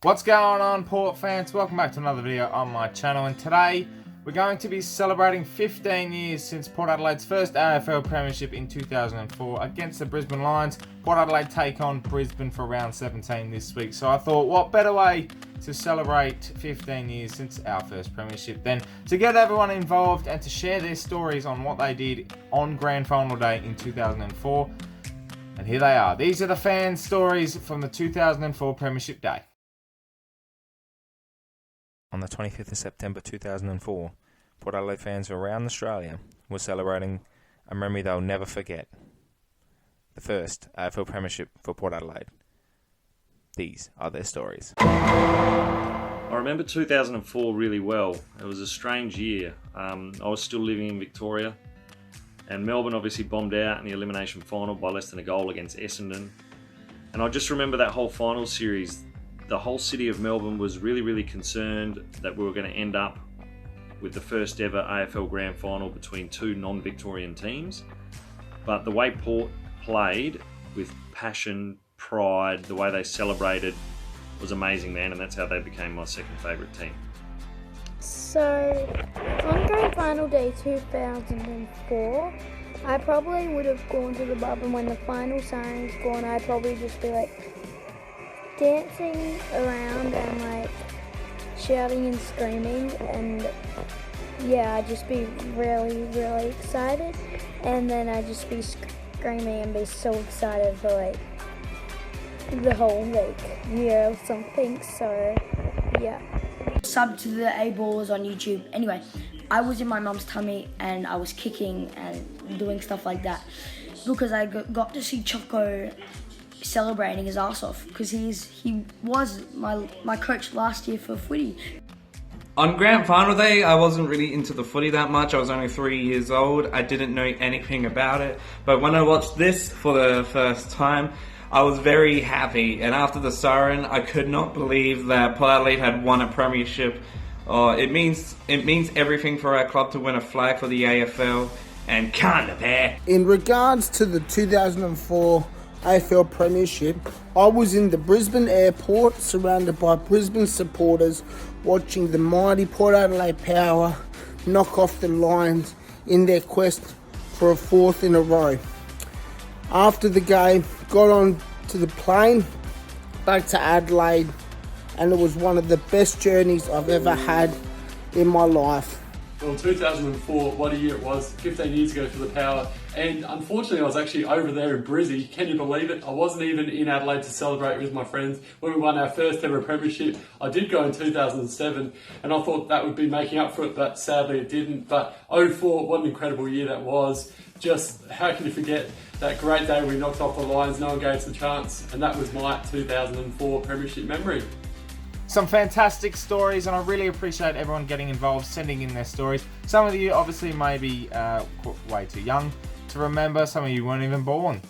What's going on, Port fans? Welcome back to another video on my channel, and today we're going to be celebrating 15 years since Port Adelaide's first AFL premiership in 2004 against the Brisbane Lions. Port Adelaide take on Brisbane for round 17 this week, so I thought what better way to celebrate 15 years since our first premiership than to get everyone involved and to share their stories on what they did on grand final day in 2004. And here they are. These are the fan stories from the 2004 premiership day. On the 25th of September 2004, Port Adelaide fans around Australia were celebrating a memory they'll never forget. The first AFL premiership for Port Adelaide. These are their stories. I remember 2004 really well. It was a strange year. I was still living in Victoria, and Melbourne obviously bombed out in the elimination final by less than a goal against Essendon. And I just remember that whole final series. The whole city of Melbourne was really concerned that we were going to end up with the first ever AFL Grand Final between two non-Victorian teams. But the way Port played with passion, pride, the way they celebrated was amazing, man, and that's how they became my second favourite team. So, on Grand Final Day 2004, I probably would have gone to the pub, and when the final siren's gone, I'd probably just be like dancing around and like shouting and screaming, and yeah, I'd just be really excited, and then I'd just be screaming and be so excited for like the whole year or something. So yeah. Sub to the A Ballers on YouTube. Anyway, I was in my mum's tummy and I was kicking and doing stuff like that because I got to see Choco celebrating his ass off because he was my coach last year for footy. On grand final day, I wasn't really into the footy that much. I was only 3 years old. I didn't know anything about it. But when I watched this for the first time, I was very happy. And after the siren, I could not believe that Port Adelaide had won a premiership. It means everything for our club to win a flag for the AFL. And can't ThePear. In regards to the 2004 AFL Premiership, I was in the Brisbane airport surrounded by Brisbane supporters watching the mighty Port Adelaide Power knock off the Lions in their quest for a fourth in a row. After the game, got on to the plane back to Adelaide, and it was one of the best journeys I've ever had in my life. Well, 2004, what a year it was, 15 years ago for the Power, and unfortunately I was actually over there in Brizzy. Can you believe it? I wasn't even in Adelaide to celebrate with my friends when we won our first ever premiership. I did go in 2007 and I thought that would be making up for it, but sadly it didn't. But 04, what an incredible year that was. Just how can you forget that great day we knocked off the Lions, no one gave us a chance, and that was my 2004 premiership memory. Some fantastic stories, and I really appreciate everyone getting involved, sending in their stories. Some of you obviously may be way too young to remember, some of you weren't even born,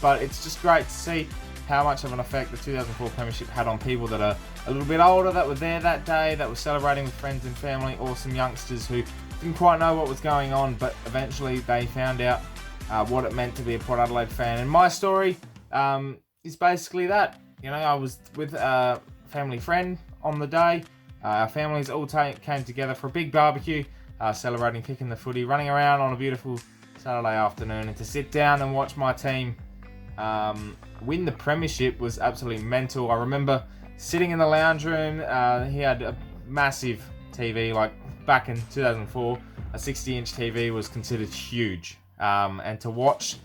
but it's just great to see how much of an effect the 2004 premiership had on people that are a little bit older, that were there that day, that were celebrating with friends and family, or some youngsters who didn't quite know what was going on, but eventually they found out what it meant to be a Port Adelaide fan. And my story is basically that. You know, I was with family friend on the day. Our families all came together for a big barbecue, celebrating kicking the footy, running around on a beautiful Saturday afternoon, and to sit down and watch my team win the premiership was absolutely mental. I remember sitting in the lounge room. He had a massive TV, like back in 2004, a 60-inch TV was considered huge, and to watch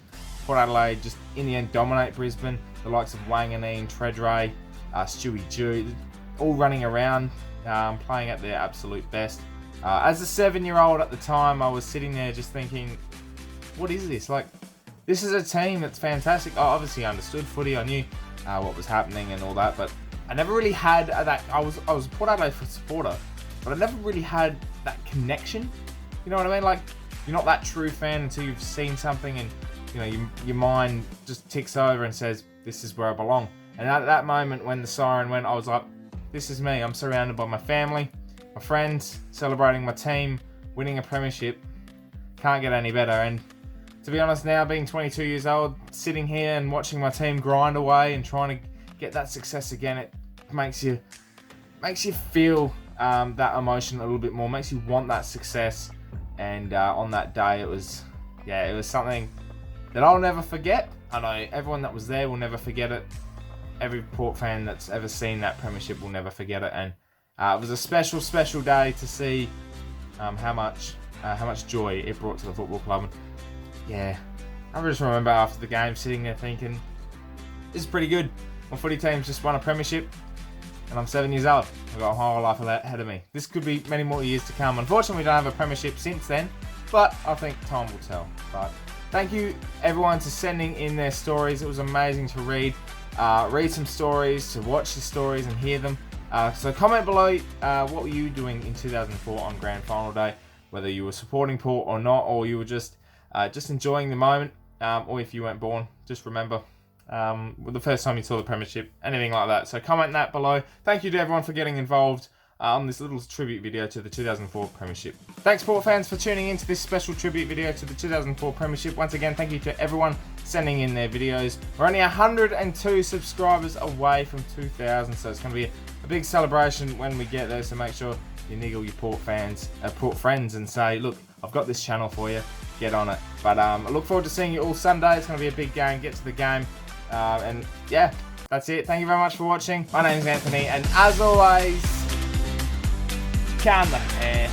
Port Adelaide just in the end dominate Brisbane, the likes of Wanganeen, Tredrea, Stewie Jew, all running around, playing at their absolute best. As a 7-year-old at the time, I was sitting there just thinking, what is this? Like, this is a team that's fantastic. I obviously understood footy, I knew what was happening and all that, but I never really had that. I was a Port Adelaide supporter, but I never really had that connection. You know what I mean? Like, you're not that true fan until you've seen something and, you know, your mind just ticks over and says, this is where I belong. And at that moment when the siren went, I was like, this is me. I'm surrounded by my family, my friends, celebrating my team, winning a premiership. Can't get any better. And to be honest, now being 22 years old, sitting here and watching my team grind away and trying to get that success again, makes you feel that emotion a little bit more, makes you want that success. And on that day, it was something that I'll never forget. I know everyone that was there will never forget it. Every Port fan that's ever seen that premiership will never forget it. And it was a special, special day to see how much joy it brought to the football club. And yeah, I just remember after the game sitting there thinking, this is pretty good. My footy team's just won a premiership, and I'm 7 years old. I've got a whole life ahead of me. This could be many more years to come. Unfortunately, we don't have a premiership since then, but I think time will tell. But thank you everyone for sending in their stories. It was amazing to read some stories, to watch the stories and hear them. So comment below what were you doing in 2004 on Grand Final Day, whether you were supporting Port or not, or you were just enjoying the moment, or if you weren't born, just remember the first time you saw the premiership, anything like that. So comment that below. Thank you to everyone for getting involved on this little tribute video to the 2004 premiership. Thanks Port fans for tuning into this special tribute video to the 2004 premiership. Once again, thank you to everyone sending in their videos. We're only 102 subscribers away from 2,000, so it's going to be a big celebration when we get there. So make sure you niggle your Port friends and say, look, I've got this channel for you, get on it. But I look forward to seeing you all Sunday. It's going to be a big game. Get to the game. And yeah, that's it. Thank you very much for watching. My name is Anthony, and as always, calm the hair.